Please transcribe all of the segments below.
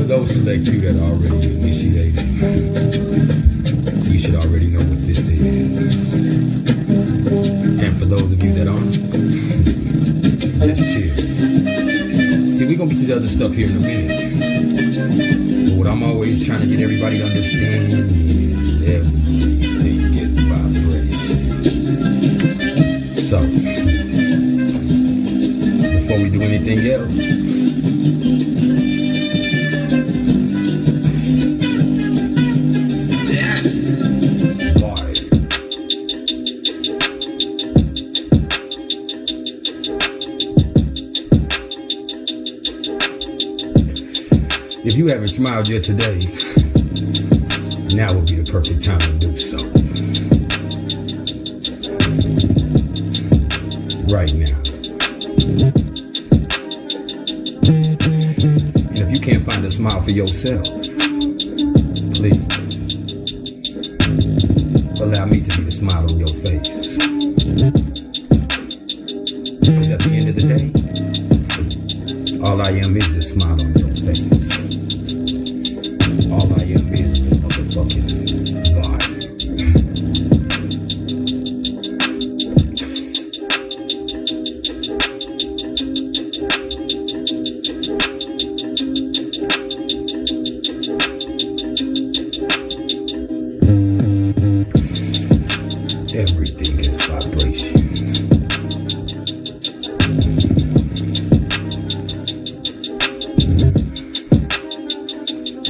those select few that are already initiated, you should already know what this is. And for those of you that aren't, just chill. See, we're going to get to the other stuff here in a minute. But what I'm always trying to get everybody to understand is everything is vibration. So, before we do anything else, if you haven't smiled yet today, now would be the perfect time to do so. Right now. And if you can't find a smile for yourself, please allow me to be the smile on your face. Because at the end of the day, all I am is the smile on your face. All I am is the motherfucking vibe. Everything is vibration.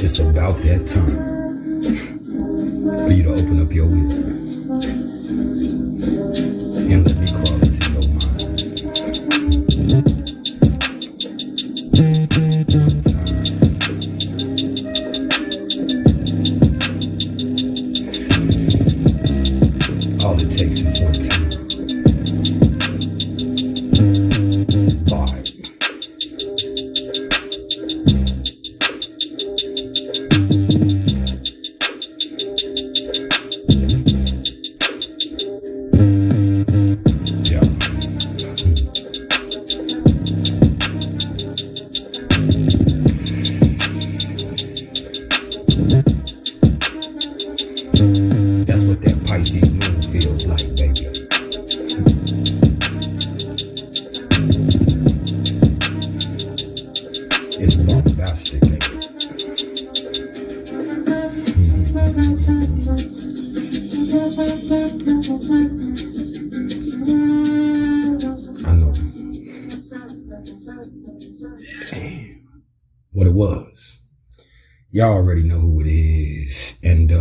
It's about that time for you to open up your will and let me crawl into your mind. One time. All it takes is one time. That's what that Pisces moon feels like, baby. It's bombastic, baby. I know. Damn. What it was. Y'all already know who it is. And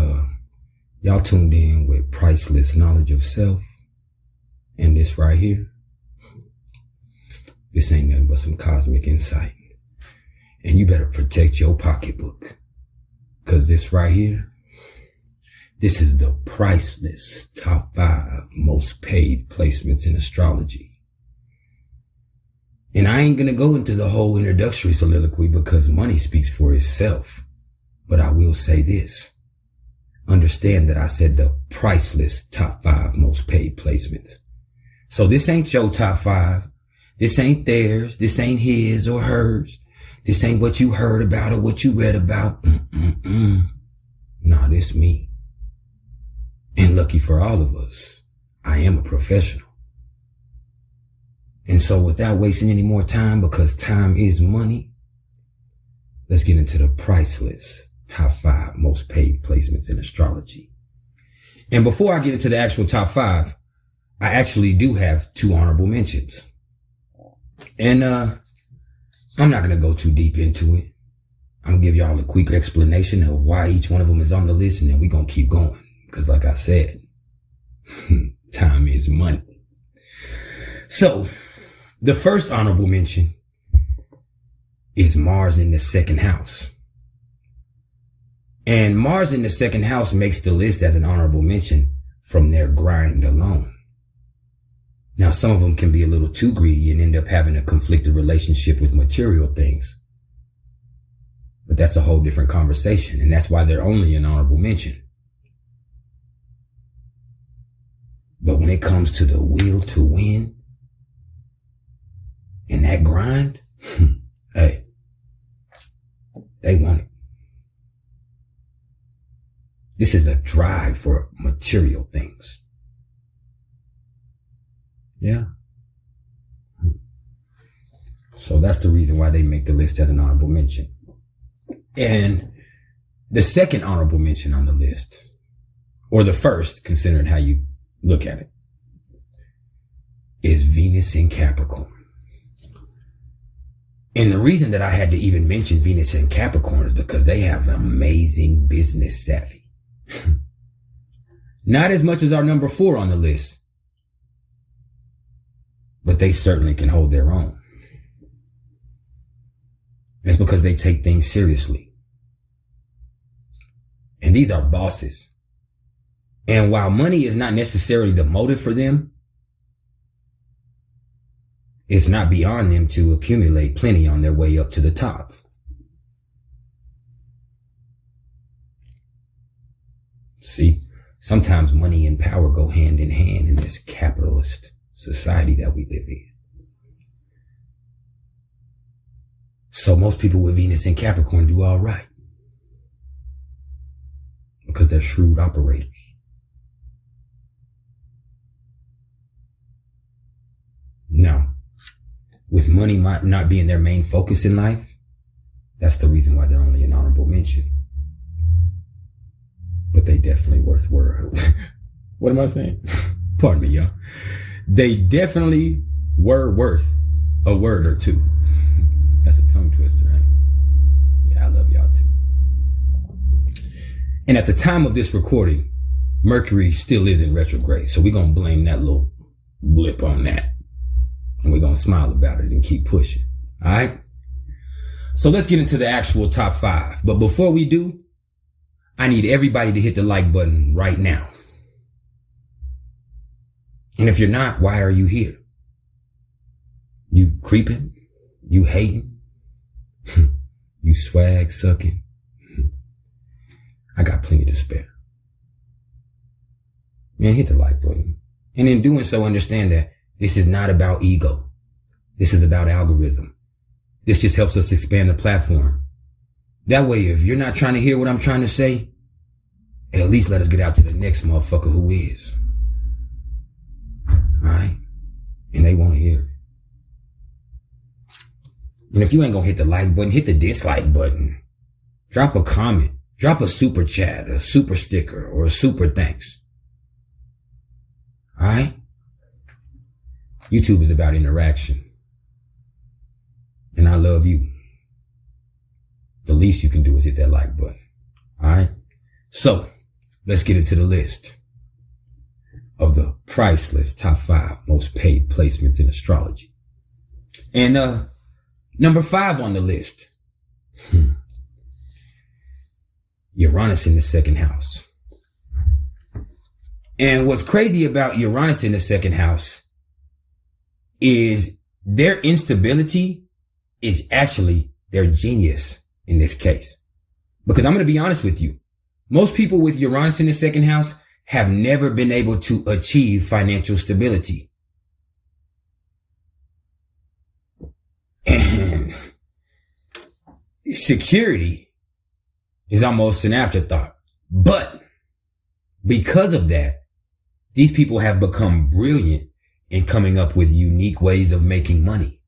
y'all tuned in with priceless knowledge of self. And this right here, this ain't nothing but some cosmic insight. And you better protect your pocketbook. Cause this right here, this is the priceless top 5 most paid placements in astrology. And I ain't gonna go into the whole introductory soliloquy because money speaks for itself. But I will say this. Understand that I said the priceless top 5 most paid placements. So this ain't your top 5. This ain't theirs. This ain't his or hers. This ain't what you heard about or what you read about. Nah, this me. And lucky for all of us, I am a professional. And so without wasting any more time, because time is money, let's get into the priceless top 5 most paid placements in astrology. And before I get into the actual top 5, I actually do have 2 honorable mentions. And I'm not going to go too deep into it. I'm going to give y'all a quick explanation of why each one of them is on the list, and then we're going to keep going. Because like I said, time is money. So the first honorable mention is Mars in the 2nd house. And Mars in the 2nd house makes the list as an honorable mention from their grind alone. Now, some of them can be a little too greedy and end up having a conflicted relationship with material things. But that's a whole different conversation. And that's why they're only an honorable mention. But when it comes to the will to win and that grind, hey, They want it. This is a drive for material things. Yeah. So that's the reason why they make the list as an honorable mention. And the second honorable mention on the list, or the first, considering how you look at it, is Venus in Capricorn. And the reason that I had to even mention Venus in Capricorn is because they have amazing business savvy. Not as much as our number 4 on the list, but they certainly can hold their own. It's because they take things seriously. And these are bosses. And while money is not necessarily the motive for them, it's not beyond them to accumulate plenty on their way up to the top. See, sometimes money and power go hand in hand in this capitalist society that we live in. So most people with Venus in Capricorn do all right because they're shrewd operators. Now, with money not being their main focus in life, that's the reason why they're only an honorable mention. But they definitely worth word. What am I saying? Pardon me, y'all. They definitely were worth a word or two. That's a tongue twister, right? Yeah, I love y'all too. And at the time of this recording, Mercury still is in retrograde. So we're going to blame that little blip on that. And we're going to smile about it and keep pushing. All right. So let's get into the actual top 5. But before we do, I need everybody to hit the like button right now. And if you're not, why are you here? You creeping? You hating? You swag sucking? I got plenty to spare. Man, hit the like button. And in doing so, understand that this is not about ego. This is about algorithm. This just helps us expand the platform. That way, if you're not trying to hear what I'm trying to say, at least let us get out to the next motherfucker who is. Alright? And they want to hear it. And if you ain't gonna hit the like button, hit the dislike button. Drop a comment. Drop a super chat, a super sticker, or a super thanks. Alright? YouTube is about interaction. And I love you. The least you can do is hit that like button. Alright? So, let's get into the list of the priceless top 5 most paid placements in astrology. And number 5 on the list. Uranus in the second house. And what's crazy about Uranus in the second house is their instability is actually their genius in this case. Because I'm going to be honest with you. Most people with Uranus in the second house have never been able to achieve financial stability. And security is almost an afterthought. But because of that, these people have become brilliant in coming up with unique ways of making money.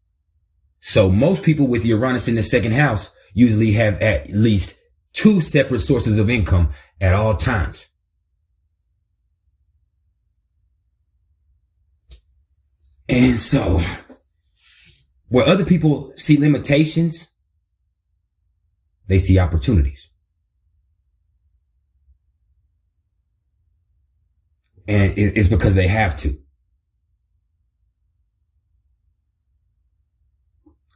So most people with Uranus in the second house usually have at least 2 separate sources of income at all times. And so, where other people see limitations, they see opportunities. And it's because they have to.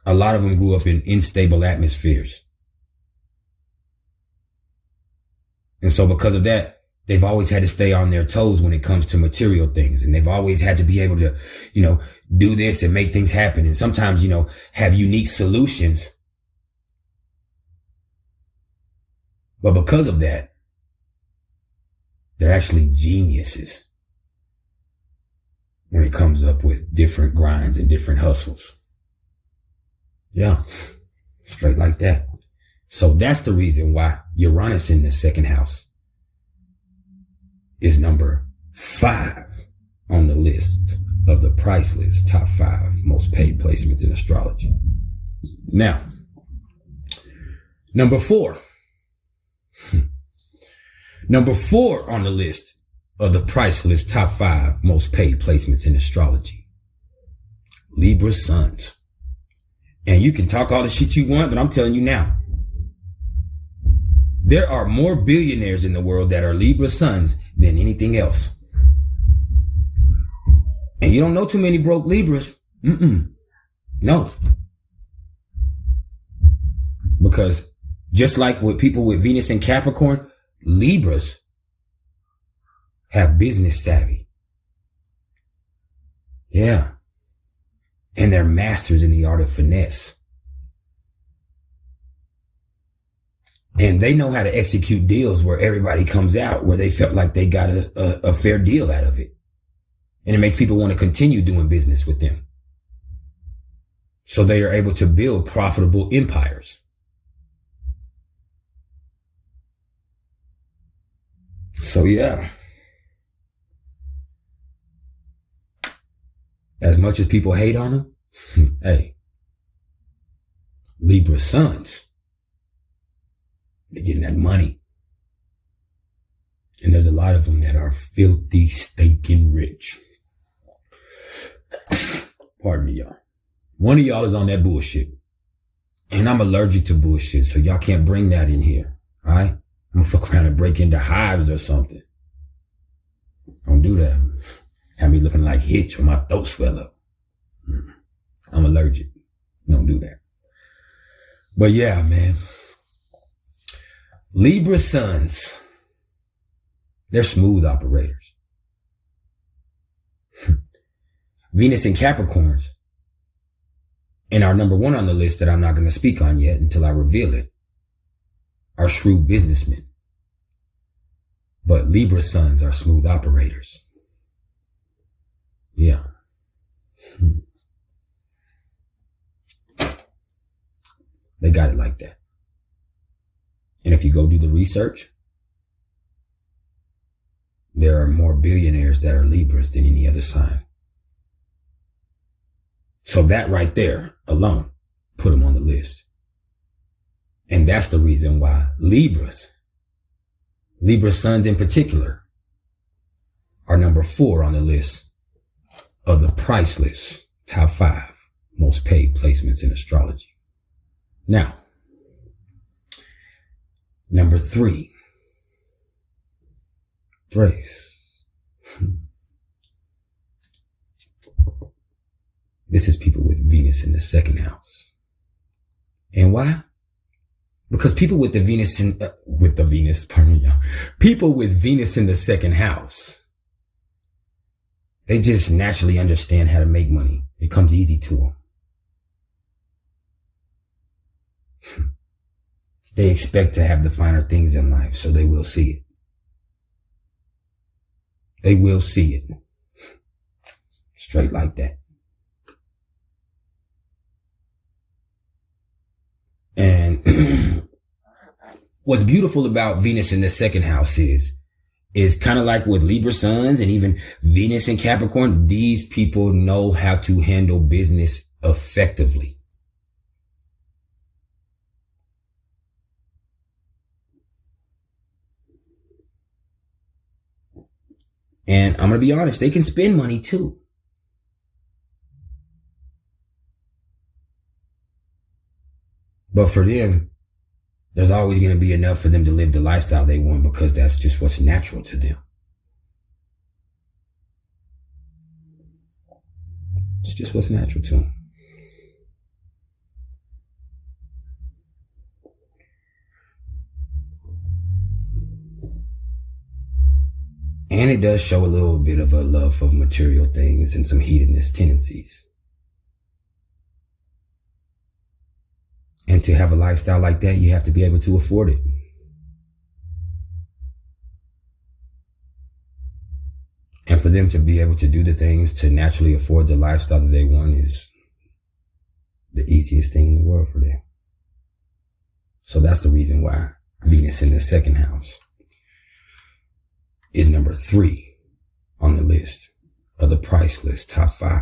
A lot of them grew up in unstable atmospheres. And so because of that, they've always had to stay on their toes when it comes to material things. And they've always had to be able to, do this and make things happen. And sometimes, have unique solutions. But because of that, they're actually geniuses when it comes up with different grinds and different hustles. Yeah, straight like that. So that's the reason why Uranus in the second house is number 5 on the list of the Priceless top 5 most paid placements in astrology. Now, number 4. Number 4 on the list of the Priceless top 5 most paid placements in astrology. Libra suns. And you can talk all the shit you want, but I'm telling you now, there are more billionaires in the world that are Libra suns than anything else. And you don't know too many broke Libras. No. Because just like with people with Venus and Capricorn, Libras have business savvy. Yeah. And they're masters in the art of finesse. And they know how to execute deals where everybody comes out where they felt like they got a fair deal out of it. And it makes people want to continue doing business with them. So they are able to build profitable empires. So yeah. As much as people hate on them, hey, Libra suns, they're getting that money. And there's a lot of them that are filthy, stinking rich. Pardon me, y'all. One of y'all is on that bullshit. And I'm allergic to bullshit, so y'all can't bring that in here. All right? I'm gonna fuck around and break into hives or something. Don't do that. Have me looking like Hitch or my throat swell up. I'm allergic. Don't do that. But yeah, man. Libra suns, they're smooth operators. Venus and Capricorns, and our number 1 on the list that I'm not going to speak on yet until I reveal it, are shrewd businessmen. But Libra suns are smooth operators. Yeah. They got it like that. And if you go do the research, there are more billionaires that are Libras than any other sign. So that right there alone put them on the list. And that's the reason why Libra suns in particular, are number 4 on the list of the Priceless top 5 most paid placements in astrology. Now, number 3, Thrace. This is people with Venus in the second house. And why? Because people with people with Venus in the second house, they just naturally understand how to make money. It comes easy to them. They expect to have the finer things in life, so they will see it. They will see it. Straight like that. And what's beautiful about Venus in the second house is kind of like with Libra suns and even Venus and Capricorn, these people know how to handle business effectively. And I'm going to be honest, they can spend money too. But for them, there's always going to be enough for them to live the lifestyle they want because that's just what's natural to them. It's just what's natural to them. And it does show a little bit of a love of material things and some hedonist tendencies. And to have a lifestyle like that, you have to be able to afford it. And for them to be able to do the things to naturally afford the lifestyle that they want is the easiest thing in the world for them. So that's the reason why Venus in the second house is number 3 on the list of the Priceless top 5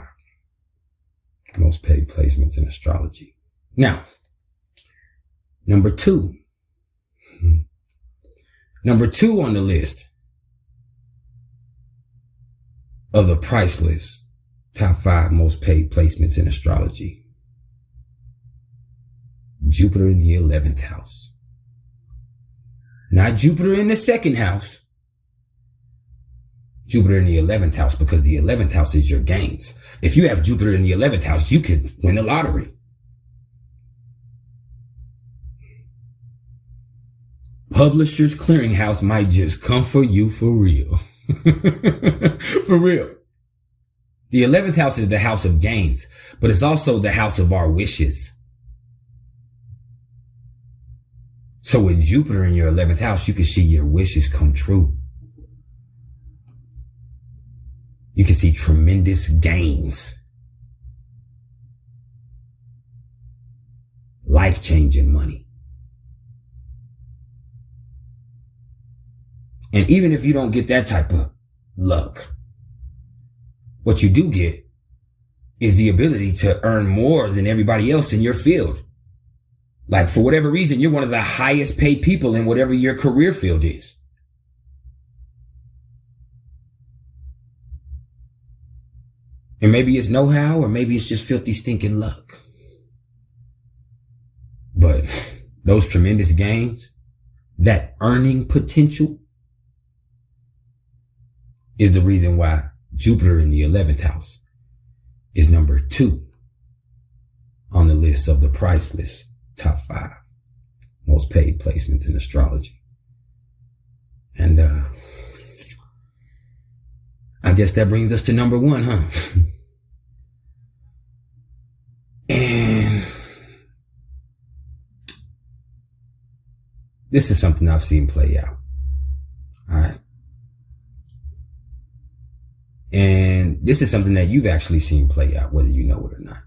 most paid placements in astrology. Now, number 2 on the list of the Priceless top 5 most paid placements in astrology. Jupiter in the 11th house. Not Jupiter in the second house. Jupiter in the 11th house, because the 11th house is your gains. If you have Jupiter in the 11th house, you could win the lottery. Publishers Clearinghouse might just come for you for real. For real. The 11th house is the house of gains, but it's also the house of our wishes. So with Jupiter in your 11th house, you can see your wishes come true. You can see tremendous gains. Life-changing money. And even if you don't get that type of luck, what you do get is the ability to earn more than everybody else in your field. Like, for whatever reason, you're one of the highest paid people in whatever your career field is. And maybe it's know-how, or maybe it's just filthy stinking luck. But those tremendous gains, that earning potential, is the reason why Jupiter in the 11th house is number 2 on the list of the Priceless top 5 most paid placements in astrology. And I guess that brings us to number 1, huh? And this is something I've seen play out. All right. And this is something that you've actually seen play out, whether you know it or not.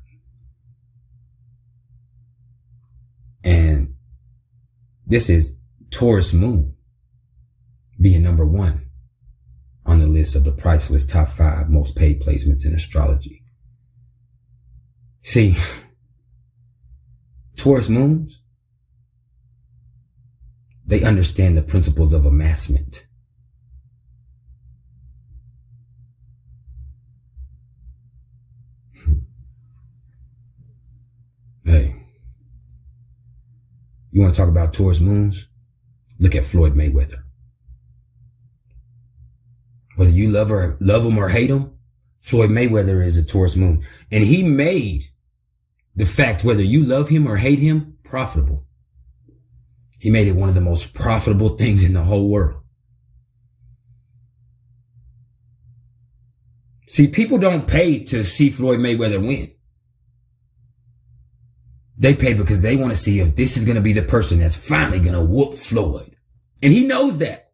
And this is Taurus moon being number 1 on the list of the Priceless top 5 most paid placements in astrology. See, Taurus moons, they understand the principles of amassment. Hey, you want to talk about Taurus moons? Look at Floyd Mayweather. Whether you love him or hate him, Floyd Mayweather is a Taurus moon. And he made the fact whether you love him or hate him profitable. He made it one of the most profitable things in the whole world. See, people don't pay to see Floyd Mayweather win. They pay because they want to see if this is going to be the person that's finally going to whoop Floyd. And he knows that.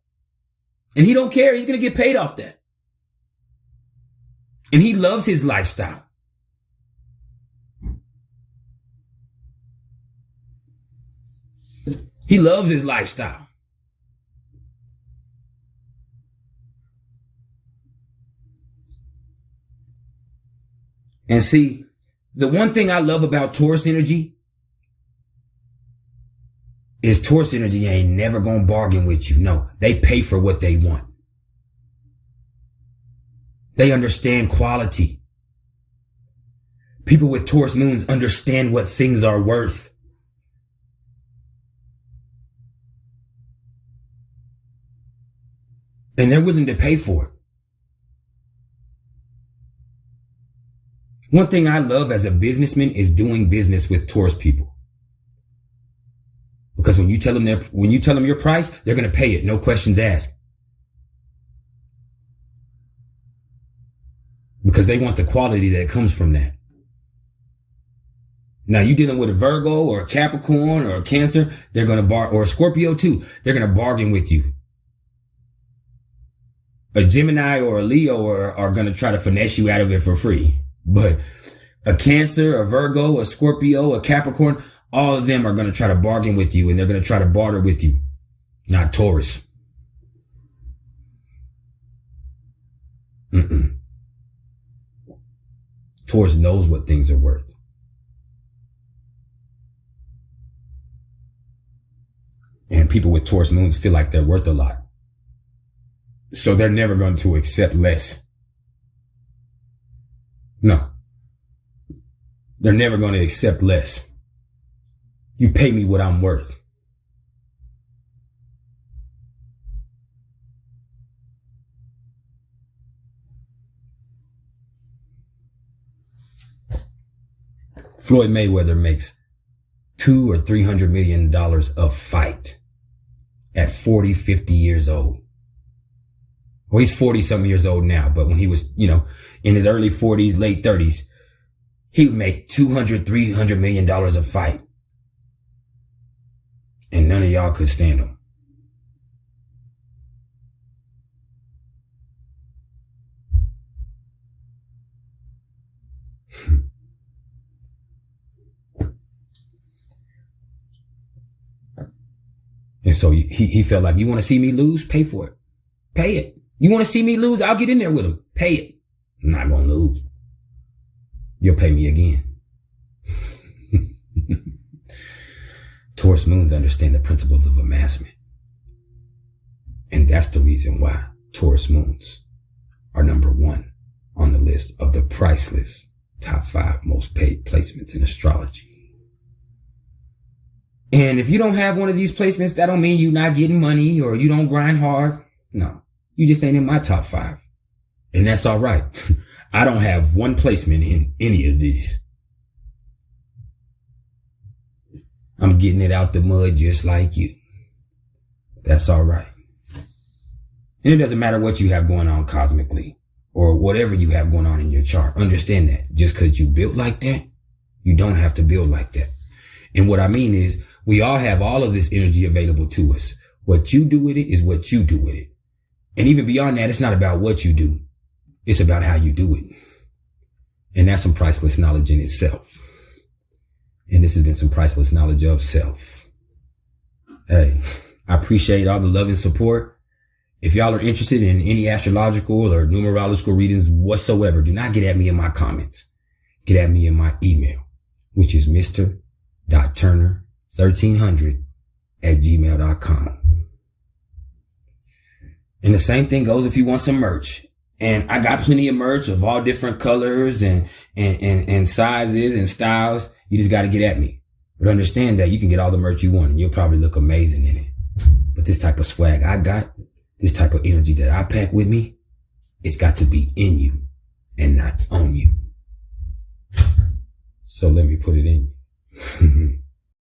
And he don't care. He's going to get paid off that. And he loves his lifestyle. He loves his lifestyle. And see, the one thing I love about Taurus energy is Taurus energy ain't never gonna bargain with you. No, they pay for what they want. They understand quality. People with Taurus moons understand what things are worth. And they're willing to pay for it. One thing I love as a businessman is doing business with Taurus people. Because when you tell them your price, they're going to pay it. No questions asked. Because they want the quality that comes from that. Now you dealing with a Virgo or a Capricorn or a Cancer, they're going to or a Scorpio too. They're going to bargain with you. A Gemini or a Leo are going to try to finesse you out of it for free. But a Cancer, a Virgo, a Scorpio, a Capricorn, all of them are going to try to bargain with you and they're going to try to barter with you. Not Taurus. Taurus knows what things are worth. And people with Taurus moons feel like they're worth a lot. So they're never going to accept less. No. They're never going to accept less. You pay me what I'm worth. Floyd Mayweather makes $200 or $300 million a fight at 40, 50 years old. Well, he's 40 something years old now, but when he was, in his early 40s, late 30s, he would make $200, $300 million a fight. And none of y'all could stand him. And so he felt like, you want to see me lose? Pay for it. Pay it. You want to see me lose? I'll get in there with him. Pay it. I'm not going to lose. You'll pay me again. Taurus moons understand the principles of amassment. And that's the reason why Taurus moons are number 1 on the list of the priceless top 5 most paid placements in astrology. And if you don't have one of these placements, that don't mean you're not getting money or you don't grind hard. No, you just ain't in my top 5. And that's all right. I don't have one placement in any of these. I'm getting it out the mud just like you. That's all right. And it doesn't matter what you have going on cosmically or whatever you have going on in your chart. Understand that just because you built like that, you don't have to build like that. And what I mean is we all have all of this energy available to us. What you do with it is what you do with it. And even beyond that, it's not about what you do. It's about how you do it. And that's some priceless knowledge in itself. And this has been some priceless knowledge of self. Hey, I appreciate all the love and support. If y'all are interested in any astrological or numerological readings whatsoever, do not get at me in my comments. Get at me in my email, which is mr.turner1300@gmail.com. And the same thing goes if you want some merch. And I got plenty of merch of all different colors and sizes and styles. You just got to get at me. But understand that you can get all the merch you want and you'll probably look amazing in it. But this type of swag I got, this type of energy that I pack with me, it's got to be in you and not on you. So let me put it in you.